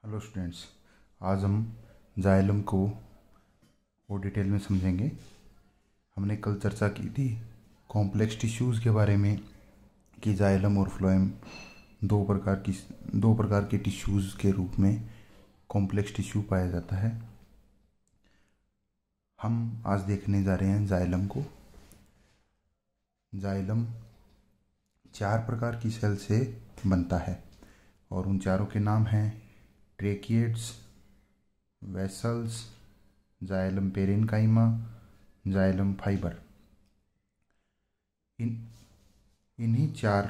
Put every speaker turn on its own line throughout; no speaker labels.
Hello students, आज हम xylem को और डिटेल में समझेंगे। हमने कल चर्चा की थी कॉम्प्लेक्स टिश्यूज़ के बारे में कि जाइलम और फ्लोएम दो प्रकार के टिश्यूज़ के रूप में कॉम्प्लेक्स टिश्यू पाया जाता है। हम आज देखने जा रहे हैं जाइलम को। जाइलम 4 प्रकार की सेल से बनता है और उन चारों के नाम हैं tracheids, vessels, xylem parenchyma, xylem fibre. इन्हीं 4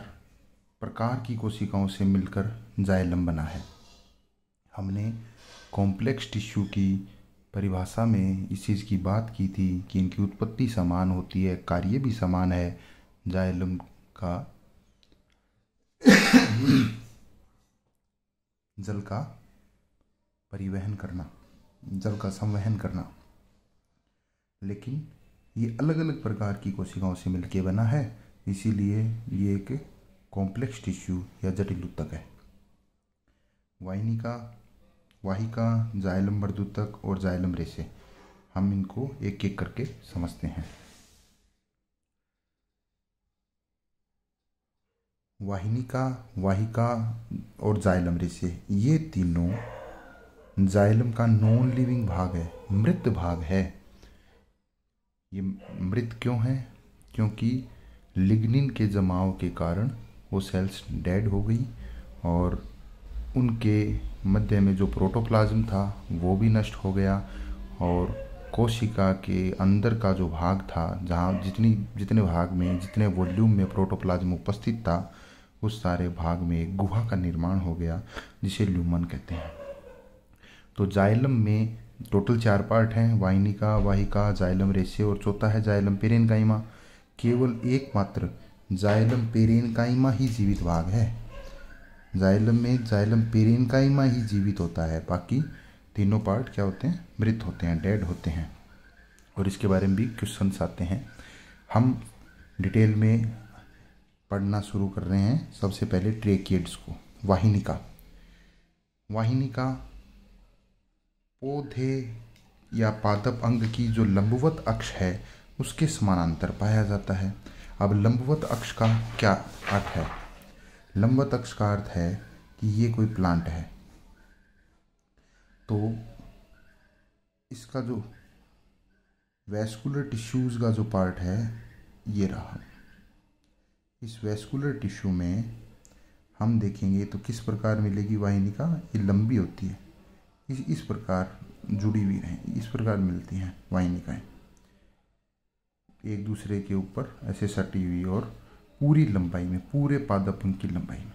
प्रकार की कोशिकाओं से मिलकर जाइलम बना है। हमने कॉम्प्लेक्स टिश्यू की परिभाषा में इस चीज़ की बात की थी कि इनकी उत्पत्ति समान होती है, कार्य भी समान है। जाइलम का जल का परिवहन करना, जल का संवहन करना, लेकिन ये अलग अलग प्रकार की कोशिकाओं से मिलकर बना है, इसीलिए ये एक कॉम्प्लेक्स टिश्यू या जटिल ऊतक है। वाहिका, जाइलम मर्दूतक और जाइलम रेशे, हम इनको एक एक करके समझते हैं। वाहिका और जाइलम रेशे, ये तीनों जाइलम का नॉन लिविंग भाग है, मृत भाग है। ये मृत क्यों है? क्योंकि लिग्निन के जमाव के कारण वो सेल्स डेड हो गई और उनके मध्य में जो प्रोटोप्लाज्म था वो भी नष्ट हो गया और कोशिका के अंदर का जो भाग था, जहाँ जितने भाग में जितने वॉल्यूम में प्रोटोप्लाज्म उपस्थित था, उस सारे भाग में एक गुहा का निर्माण हो गया जिसे ल्यूमन कहते हैं। तो जाइलम में टोटल 4 पार्ट हैं, वाहिका, जाइलम रेशे और चौथा है जाइलम पेरेन्काइमा। केवल एकमात्र जाइलम पेरेन्काइमा ही जीवित भाग है। जाइलम में जाइलम पेरेन्काइमा ही जीवित होता है, बाकी तीनों पार्ट क्या होते हैं? मृत होते हैं, डेड होते हैं। और इसके बारे में भी क्वेश्चंस आते हैं। हम डिटेल में पढ़ना शुरू कर रहे हैं। सबसे पहले ट्रेकिएट्स को। वाहिनिका पौधे या पादप अंग की जो लंबवत अक्ष है उसके समानांतर पाया जाता है। अब लंबवत अक्ष का क्या अर्थ है? लंबवत अक्ष का अर्थ है कि ये कोई प्लांट है, तो इसका जो वैस्कुलर टिश्यूज़ का जो पार्ट है ये रहा। इस वैस्कुलर टिश्यू में हम देखेंगे तो किस प्रकार मिलेगी वाहिनिका? ये लंबी होती है, इस प्रकार जुड़ी हुई हैं, इस प्रकार मिलती हैं वाहिनिकाएं, एक दूसरे के ऊपर ऐसे सटी हुई और पूरी लंबाई में, पूरे पादप अंग की लंबाई में।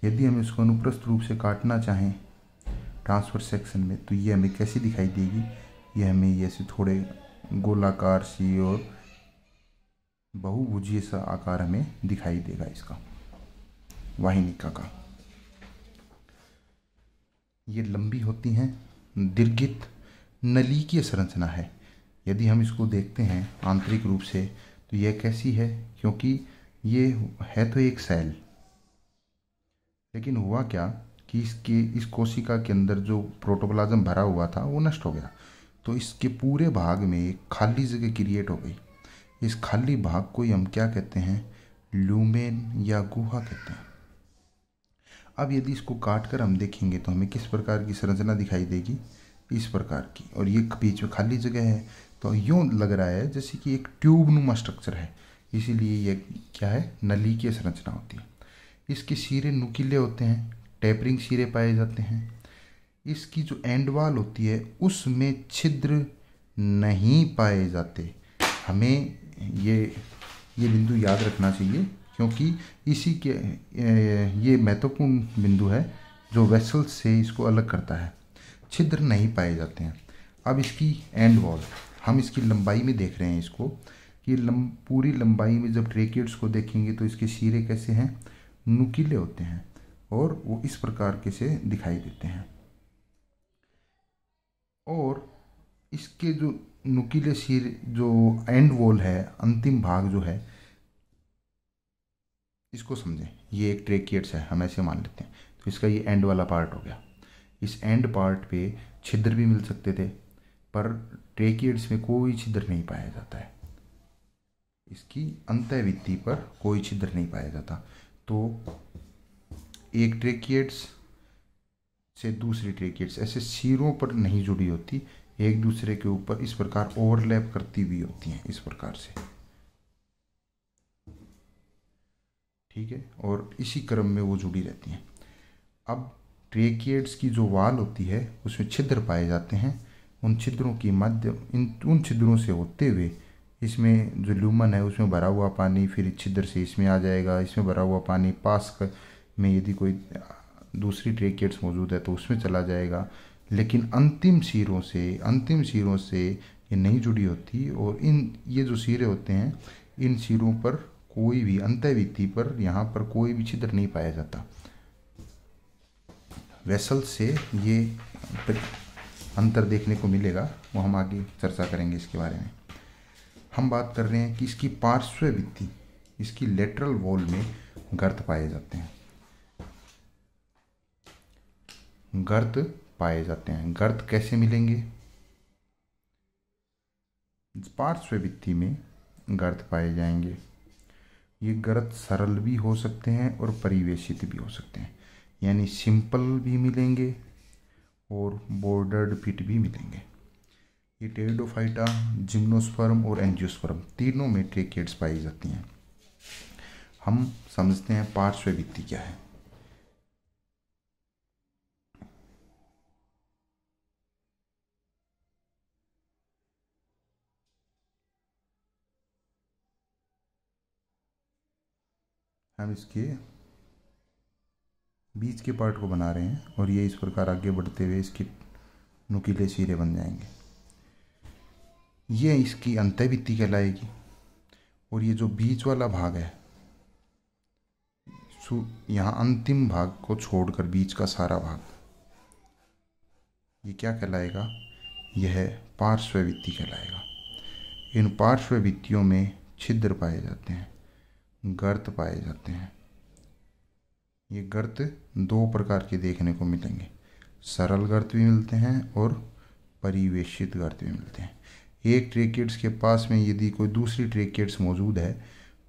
यदि हम इसको अनुप्रस्थ रूप से काटना चाहें ट्रांसफर सेक्शन में, तो ये हमें कैसी दिखाई देगी? ये हमें ये ऐसे थोड़े गोलाकार सी और बहुभुजीय सा आकार हमें दिखाई देगा इसका, वाहिनिका का। ये लंबी होती हैं, दीर्घित नलिकीय संरचना है। यदि हम इसको देखते हैं आंतरिक रूप से तो यह कैसी है? क्योंकि ये है तो एक सेल, लेकिन हुआ क्या कि इस कोशिका के अंदर जो प्रोटोप्लाज्म भरा हुआ था वो नष्ट हो गया, तो इसके पूरे भाग में एक खाली जगह क्रिएट हो गई। इस खाली भाग को ही हम क्या कहते हैं? ल्यूमेन या गुहा कहते हैं। अब यदि इसको काट कर हम देखेंगे तो हमें किस प्रकार की संरचना दिखाई देगी? इस प्रकार की, और ये बीच में खाली जगह है, तो यूँ लग रहा है जैसे कि एक ट्यूबनुमा स्ट्रक्चर है, इसीलिए ये क्या है? नलिकीय संरचना होती है। इसके सिरे नुकीले होते हैं, टेपरिंग सिरे पाए जाते हैं। इसकी जो एंड वॉल होती है उसमें छिद्र नहीं पाए जाते। हमें ये बिंदु याद रखना चाहिए, क्योंकि इसी के ये महत्वपूर्ण बिंदु है जो वेसल्स से इसको अलग करता है। छिद्र नहीं पाए जाते हैं। अब इसकी एंड वॉल, हम इसकी लंबाई में देख रहे हैं इसको कि पूरी लंबाई में जब ट्रेकिएट्स को देखेंगे तो इसके सिरे कैसे हैं? नुकीले होते हैं और वो इस प्रकार के से दिखाई देते हैं। और इसके जो नुकीले सिर, जो एंड वॉल है, अंतिम भाग जो है, इसको समझें, ये एक ट्रेकिएट्स है, हम ऐसे मान लेते हैं, तो इसका ये एंड वाला पार्ट हो गया। इस एंड पार्ट पे छिद्र भी मिल सकते थे, पर ट्रेकियड्स में कोई छिद्र नहीं पाया जाता है। इसकी अंतःभित्ति पर कोई छिद्र नहीं पाया जाता। तो एक ट्रेकियड्स से दूसरी ट्रेकियड्स ऐसे सिरों पर नहीं जुड़ी होती, एक दूसरे के ऊपर इस प्रकार ओवरलैप करती हुई होती हैं, इस प्रकार से, ठीक है, और इसी क्रम में वो जुड़ी रहती हैं। अब ट्रेकियड्स की जो वाल होती है उसमें छिद्र पाए जाते हैं। उन छिद्रों की उन छिद्रों से होते हुए इसमें जो ल्यूमन है उसमें भरा हुआ पानी फिर छिद्र से इसमें आ जाएगा, इसमें भरा हुआ पानी में यदि कोई दूसरी ट्रेकियड्स मौजूद है तो उसमें चला जाएगा। लेकिन अंतिम सिरों से ये नहीं जुड़ी होती, और ये जो सिरे होते हैं इन सिरों पर कोई भी अंतःभित्ति पर यहाँ पर कोई भी छिद्र नहीं पाया जाता। वेसल से ये अंतर देखने को मिलेगा, वो हम आगे चर्चा करेंगे इसके बारे में। हम बात कर रहे हैं कि इसकी पार्श्व भित्ति, इसकी लेटरल वॉल में गर्त पाए जाते हैं। गर्त कैसे मिलेंगे? पार्श्व भित्ति में गर्त पाए जाएंगे। ये गर्त सरल भी हो सकते हैं और परिवेशित भी हो सकते हैं, यानी सिंपल भी मिलेंगे और बॉर्डर्ड फिट भी मिलेंगे। ये टेरिडोफाइटा, जिम्नोस्पर्म और एंजियोस्पर्म तीनों में ट्रेकियड्स पाई जाती हैं। हम समझते हैं पार्श्व भित्ति क्या है। हम इसके बीच के पार्ट को बना रहे हैं और ये इस प्रकार आगे बढ़ते हुए इसके नुकीले सिरे बन जाएंगे। ये इसकी अंतःभित्ति कहलाएगी। और ये जो बीच वाला भाग है, यहाँ अंतिम भाग को छोड़कर बीच का सारा भाग, ये क्या कहलाएगा? यह पार्श्व भित्ति कहलाएगा। इन पार्श्व भित्तियों में छिद्र पाए जाते हैं, गर्त पाए जाते हैं। ये गर्त दो प्रकार के देखने को मिलेंगे, सरल गर्त भी मिलते हैं और परिवेशित गर्त भी मिलते हैं। एक ट्रेकियड्स के पास में यदि कोई दूसरी ट्रेकियड्स मौजूद है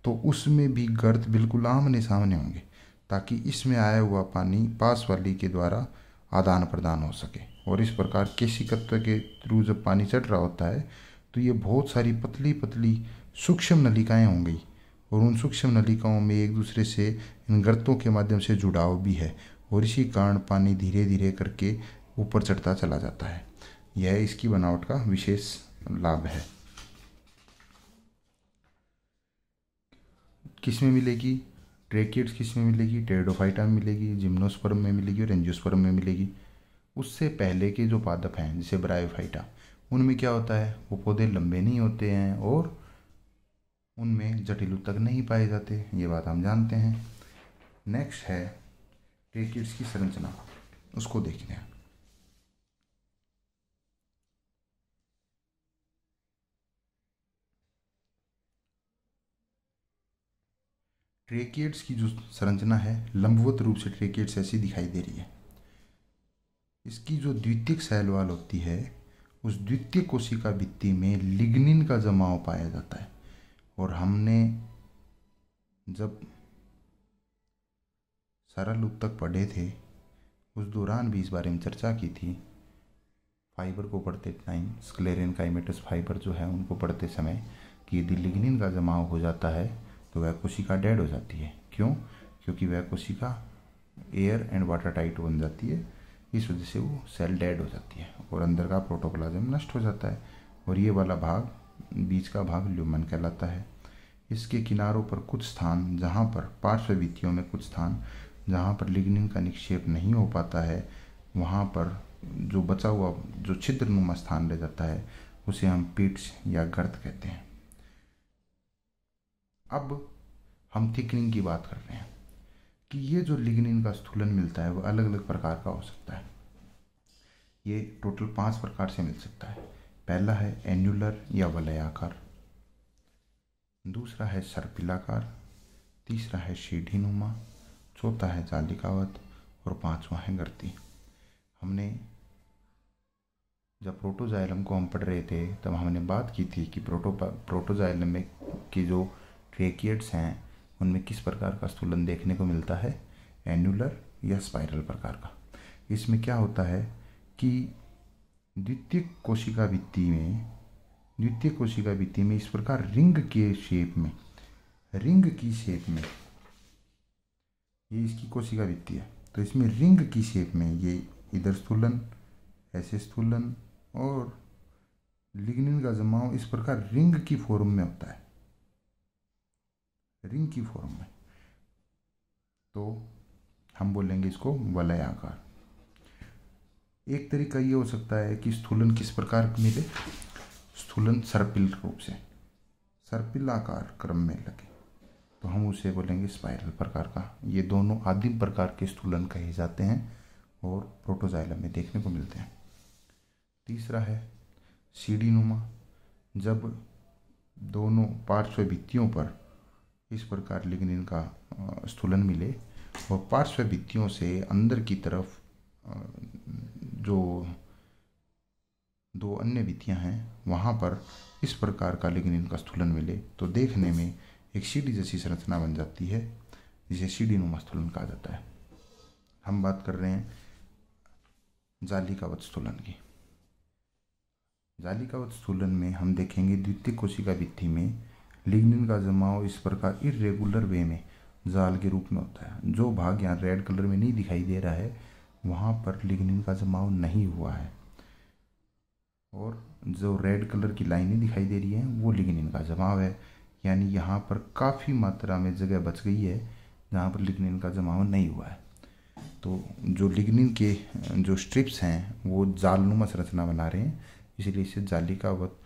तो उसमें भी गर्त बिल्कुल आमने सामने होंगे, ताकि इसमें आया हुआ पानी पास वाली के द्वारा आदान प्रदान हो सके। और इस प्रकार केशिकत्व के थ्रू जब पानी चढ़ रहा होता है तो ये बहुत सारी पतली पतली सूक्ष्म नलिकाएं होंगी, और उन सूक्ष्म नलिकाओं में एक दूसरे से इन गर्तों के माध्यम से जुड़ाव भी है, और इसी कारण पानी धीरे धीरे करके ऊपर चढ़ता चला जाता है। यह इसकी बनावट का विशेष लाभ है। किस में मिलेगी? ट्रेकियड्स किस में मिलेगी? टेरिडोफाइटा में मिलेगी, जिम्नोस्पर्म में मिलेगी और एंजियोस्पर्म में मिलेगी। उससे पहले के जो पादप हैं जैसे ब्रायोफाइटा, उनमें क्या होता है? वो पौधे लंबे नहीं होते हैं और उनमें जटिल ऊतक नहीं पाए जाते, ये बात हम जानते हैं। नेक्स्ट है ट्रेकियड्स की संरचना, उसको देखते हैं। ट्रेकियड्स की जो संरचना है, लंबवत रूप से ट्रेकियड्स ऐसी दिखाई दे रही है। इसकी जो द्वितीयक सेल वॉल होती है, उस द्वितीय कोशिका भित्ति में लिग्निन का जमाव पाया जाता है। और हमने जब सरल ऊतक पढ़े थे उस दौरान भी इस बारे में चर्चा की थी। फाइबर को पढ़ते टाइम, स्क्लेरेनकाइमेटस फाइबर जो है उनको पढ़ते समय, कि यदि लिग्निन का जमाव हो जाता है तो वह कोशिका डेड हो जाती है। क्यों? क्योंकि वह कोशिका एयर एंड वाटर टाइट बन जाती है, इस वजह से वो सेल डेड हो जाती है और अंदर का प्रोटोप्लाज्म नष्ट हो जाता है। और ये वाला भाग, बीच का भाग, ल्यूमन कहलाता है। इसके किनारों पर कुछ स्थान जहाँ पर पार्श्व भित्तियों में कुछ स्थान जहाँ पर लिग्निन का निक्षेप नहीं हो पाता है, वहाँ पर जो बचा हुआ जो छिद्रनुमा स्थान रह जाता है उसे हम पिट्स या गर्त कहते हैं। अब हम थिकनिंग की बात कर रहे हैं कि ये जो लिग्निन का स्थूलन मिलता है वो अलग अलग प्रकार का हो सकता है। ये टोटल 5 प्रकार से मिल सकता है। पहला है एन्युलर या वलयाकार, दूसरा है सर्पिलाकार, तीसरा है सीढ़ीनुमा, चौथा है जालिकावत और पांचवा है गर्ती। हमने जब प्रोटोजाइलम को हम पढ़ रहे थे तब हमने बात की थी कि प्रोटोजाइलम में की जो ट्रेकियड्स हैं उनमें किस प्रकार का स्थूलन देखने को मिलता है, एन्युलर या स्पाइरल प्रकार का। इसमें क्या होता है कि द्वितीय कोशिका भित्ति में इस प्रकार रिंग की शेप में ये इसकी कोशिका भित्ति है, तो इसमें रिंग की शेप में ये इधर स्थूलन, ऐसे स्थूलन और लिग्निन का जमाव इस प्रकार रिंग की फॉर्म में होता है, रिंग की फॉर्म में। तो हम बोलेंगे इसको वलयाकार। एक तरीका ये हो सकता है कि स्थूलन किस प्रकार मिले, स्थूलन सर्पिल रूप से, सर्पिलाकार क्रम में लगे, तो हम उसे बोलेंगे स्पाइरल प्रकार का। ये दोनों आदिम प्रकार के स्थूलन कहे जाते हैं और प्रोटोजाइलम में देखने को मिलते हैं। तीसरा है सीढ़ीनुमा। जब दोनों पार्श्व भित्तियों पर इस प्रकार लिग्निन का स्थूलन मिले और पार्श्व भित्तियों से अंदर की तरफ जो दो अन्य भित्तियां हैं वहाँ पर इस प्रकार का लिग्निन का स्थूलन मिले, तो देखने में एक सीढ़ी जैसी संरचना बन जाती है, जिसे सीढ़ीनुमा स्थूलन कहा जाता है। हम बात कर रहे हैं जालिकावत स्थूलन की। जालिकावत स्थूलन में हम देखेंगे द्वितीय कोशिका भित्ति में लिग्निन का जमाव इस प्रकार इरेगुलर वे में जाल के रूप में होता है। जो भाग यहाँ रेड कलर में नहीं दिखाई दे रहा है वहाँ पर लिग्निन का जमाव नहीं हुआ है, और जो रेड कलर की लाइनें दिखाई दे रही हैं वो लिग्निन का जमाव है। यानी यहाँ पर काफ़ी मात्रा में जगह बच गई है जहाँ पर लिग्निन का जमाव नहीं हुआ है। तो जो लिग्निन के जो स्ट्रिप्स हैं वो जालनुमा संरचना बना रहे हैं, इसलिए इसे जालिकावत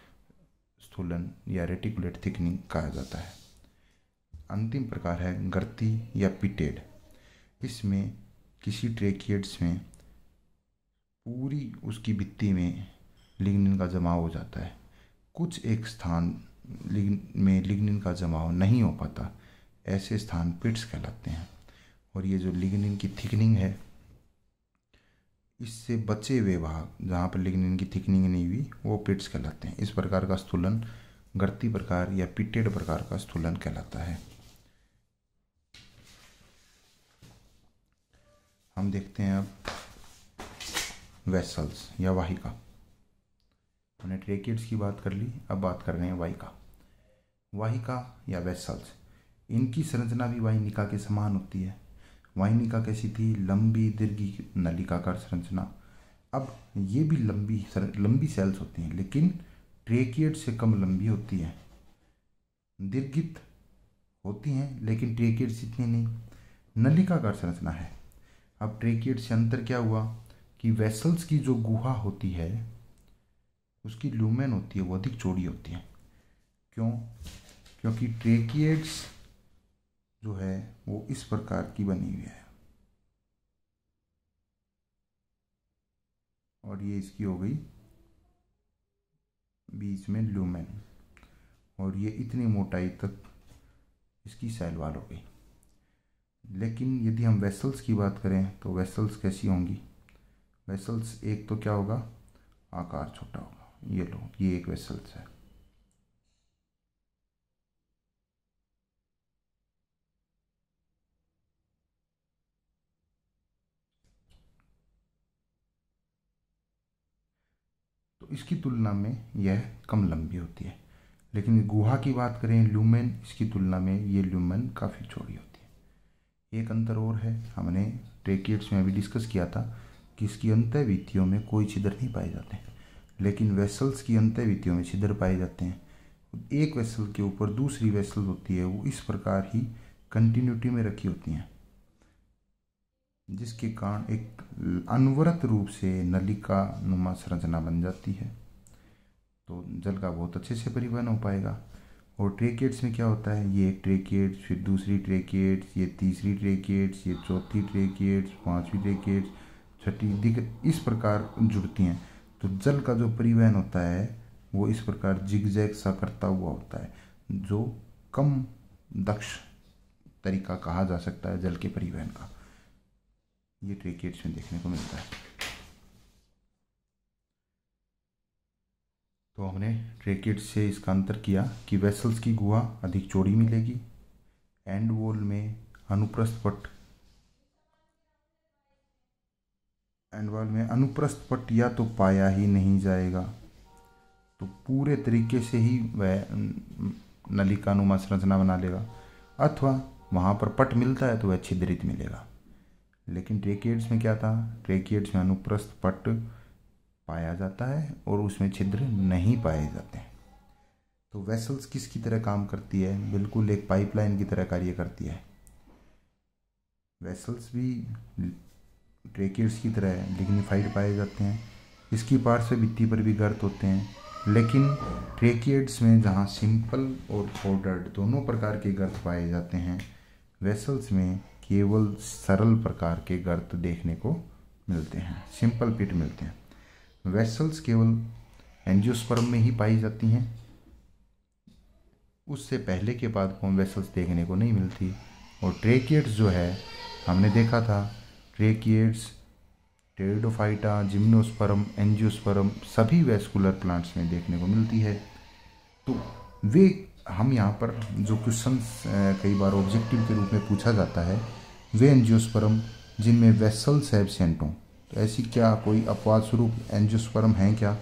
स्थूलन या रेटिकुलेट थिकनिंग कहा जाता है। अंतिम प्रकार है गर्ती या पिटेड। इसमें किसी ट्रेकियड्स में पूरी उसकी भित्ति में लिग्निन का जमाव हो जाता है। कुछ एक स्थान में लिग्निन का जमाव नहीं हो पाता, ऐसे स्थान पिट्स कहलाते हैं। और ये जो लिग्निन की थिकनिंग है, इससे बचे हुए भाग जहाँ पर लिग्निन की थिकनिंग नहीं हुई वो पिट्स कहलाते हैं। इस प्रकार का स्थूलन गर्ती प्रकार या पिटेड प्रकार का स्थूलन कहलाता है। हम देखते हैं अब वेसल्स या वाहिका। हमने ट्रेकियड्स की बात कर ली, अब बात कर रहे हैं वाहिका। वाहिका या वेसल्स, इनकी संरचना भी वाहिनिका के समान होती है। वाहिनिका कैसी थी, लंबी दीर्घी नलिकाकार संरचना। अब ये भी लंबी सेल्स होती हैं, लेकिन ट्रेकियड से कम लंबी होती हैं। दीर्घित होती हैं लेकिन ट्रेकियड से इतनी नहीं। नलिकाकार संरचना है। अब ट्रेकियड से अंतर क्या हुआ कि वेसल्स की जो गुहा होती है उसकी लूमेन होती है वो अधिक चौड़ी होती है। क्यों? क्योंकि ट्रेकियड्स जो है वो इस प्रकार की बनी हुई है और ये इसकी हो गई बीच में लूमेन, और ये इतनी मोटाई तक इसकी सेल वॉल हो गई। लेकिन यदि हम वेसल्स की बात करें तो वेसल्स कैसी होंगी? वेसल्स एक तो क्या होगा, आकार छोटा होगा। ये लो, ये एक वेसल्स है। तो इसकी तुलना में यह कम लंबी होती है। लेकिन गुहा की बात करें, लूमेन, इसकी तुलना में ये लूमेन काफ़ी चौड़ी होती है। एक अंतर और है, हमने ट्रेकियड्स में अभी डिस्कस किया था कि इसकी अंतःभित्तियों में कोई छिद्र नहीं पाए जाते, लेकिन वेसल्स की अंतःभित्तियों में छिद्र पाए जाते हैं। एक वेसल के ऊपर दूसरी वेसल होती है वो इस प्रकार ही कंटिन्यूटी में रखी होती हैं, जिसके कारण एक अनवरत रूप से नलिका नुमा संरचना बन जाती है। तो जल का बहुत अच्छे से परिवहन हो पाएगा। और ट्रेकियड्स में क्या होता है, ये एक ट्रेकियड्स, फिर दूसरी ट्रेकियड्स, ये तीसरी ट्रेकियड्स, ये चौथी ट्रेकियड्स, पांचवी ट्रेकियड्स, छठी दिक इस प्रकार जुड़ती हैं। तो जल का जो परिवहन होता है वो इस प्रकार जिगजैग सा करता हुआ होता है, जो कम दक्ष तरीका कहा जा सकता है जल के परिवहन का। ये ट्रेकियड्स में देखने को मिलता है। तो हमने ट्रेकिड्स से इसका अंतर किया कि वेसल्स की गुहा अधिक चौड़ी मिलेगी, एंड वॉल में अनुप्रस्थ पट या तो पाया ही नहीं जाएगा, तो पूरे तरीके से ही वह नलिकानुमा संरचना बना लेगा, अथवा वहाँ पर पट मिलता है तो वह छिद्रित मिलेगा। लेकिन ट्रेकिड्स में क्या था, ट्रेकिड्स में अनुप्रस्थ पट पाया जाता है और उसमें छिद्र नहीं पाए जाते हैं। तो वेसल्स किसकी तरह काम करती है, बिल्कुल एक पाइपलाइन की तरह कार्य करती है। वेसल्स भी ट्रेकिड्स की तरह लिग्निफाइड पाए जाते हैं, इसकी पार्श्व भित्ति पर भी गर्त होते हैं, लेकिन ट्रेकिड्स में जहाँ सिंपल और ऑर्डर्ड दोनों प्रकार के गर्त पाए जाते हैं, वेसल्स में केवल सरल प्रकार के गर्त देखने को मिलते हैं, सिंपल पिट मिलते हैं। वेसल्स केवल एंजियोस्पर्म में ही पाई जाती हैं, उससे पहले के बाद को वेसल्स देखने को नहीं मिलती। और ट्रेकिड्स जो है हमने देखा था, ट्रेकिड्स टेरिडोफाइटा, जिम्नोस्पर्म, एंजियोस्पर्म सभी वेस्कुलर प्लांट्स में देखने को मिलती है। तो वे हम यहाँ पर जो क्वेश्चंस कई बार ऑब्जेक्टिव के रूप में पूछा जाता है, वे एंजियोस्पर्म जिनमें वेसल्स एब्सेंट हों, तो ऐसी क्या कोई अपवाद स्वरूप एंजियोस्पर्म हैं क्या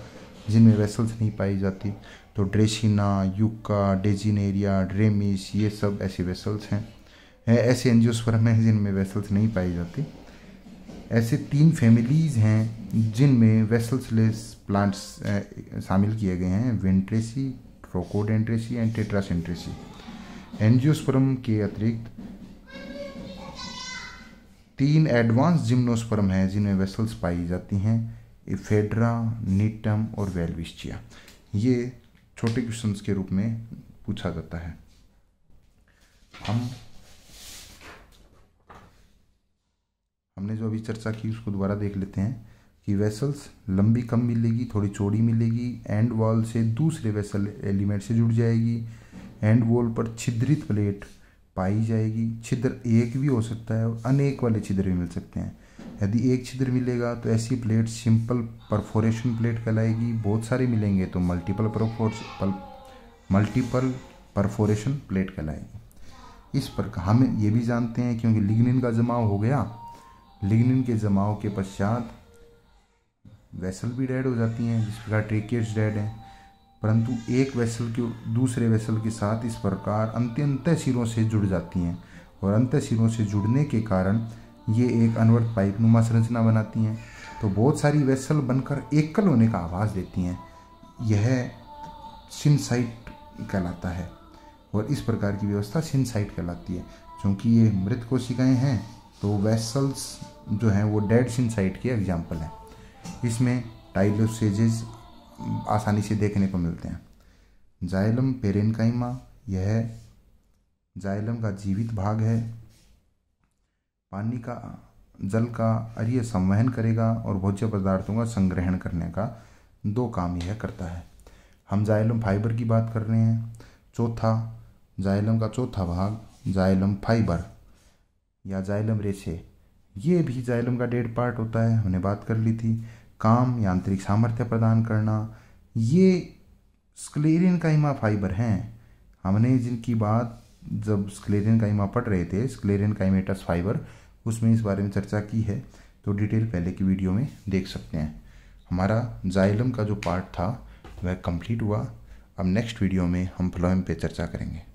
जिनमें वेसल्स नहीं पाई जाती? तो ड्रेसिना, यूका, डेजिनेरिया, ड्रेमिस, ये सब ऐसे वेसल्स हैं, ऐसे एंजियोस्पर्म हैं जिनमें वेसल्स नहीं पाई जाती। ऐसे 3 फैमिलीज़ हैं जिनमें वेसल्स लेस प्लांट्स शामिल किए गए हैं, वेंट्रेसी, ट्रोकोडेंड्रेसी एंड टेट्रासेंट्रेसी। एंजियोस्पर्म के अतिरिक्त 3 एडवांस जिम्नोस्पर्म हैं जिनमें वेसल्स पाई जाती हैं, इफेड्रा, नीटम और वेल्विस्चिया। ये छोटे क्वेश्चंस के रूप में पूछा जाता है। हमने जो अभी चर्चा की उसको दोबारा देख लेते हैं कि वेसल्स लंबी कम मिलेगी, थोड़ी चौड़ी मिलेगी, एंड वॉल से दूसरे वेसल एलिमेंट से जुड़ जाएगी, एंड वॉल पर छिद्रित प्लेट पाई जाएगी। छिद्र एक भी हो सकता है और अनेक वाले छिद्र भी मिल सकते हैं। यदि एक छिद्र मिलेगा तो ऐसी प्लेट सिंपल परफोरेशन प्लेट कहलाएगी, बहुत सारे मिलेंगे तो मल्टीपल परफोरेशन प्लेट कहलाएगी। इस पर हम ये भी जानते हैं क्योंकि लिग्निन का जमाव हो गया, लिग्निन के जमाव के पश्चात वेसल भी डेड हो जाती हैं, जिस प्रकार ट्रेकिड्स डेड हैं, परंतु एक वेसल के दूसरे वेसल के साथ इस प्रकार अंत्य सिरों से जुड़ जाती हैं, और अंत्य सिरों से जुड़ने के कारण ये एक अनवरत पाइपनुमा संरचना बनाती हैं। तो बहुत सारी वेसल बनकर एकल होने का आभास देती हैं, यह सिनसाइट कहलाता है, और इस प्रकार की व्यवस्था सिनसाइट कहलाती है। क्योंकि ये मृत कोशिकाएं हैं तो वेसल्स जो हैं वो डेड सिनसाइट के एग्जाम्पल हैं। इसमें टाइलोसेजेस आसानी से देखने को मिलते हैं। जाइलम पेरेन्काइमा, यह जाइलम का जीवित भाग है, पानी का जल का अरीय संवहन करेगा और भोज्य पदार्थों का संग्रहण करने का 2 काम यह करता है। हम जाइलम फाइबर की बात कर रहे हैं। जाइलम का चौथा भाग जाइलम फाइबर या जाइलम रेशे, ये भी जाइलम का डेड पार्ट होता है, हमने बात कर ली थी। काम, यांत्रिक सामर्थ्य प्रदान करना, ये स्क्लेरेन्काइमा फाइबर हैं। हमने जिनकी बात जब स्क्लेरेन्काइमा पढ़ रहे थे, स्क्लेरेन्काइमेटस फाइबर, उसमें इस बारे में चर्चा की है, तो डिटेल पहले की वीडियो में देख सकते हैं। हमारा जाइलम का जो पार्ट था वह कंप्लीट हुआ। अब नेक्स्ट वीडियो में हम फ्लोएम पे चर्चा करेंगे।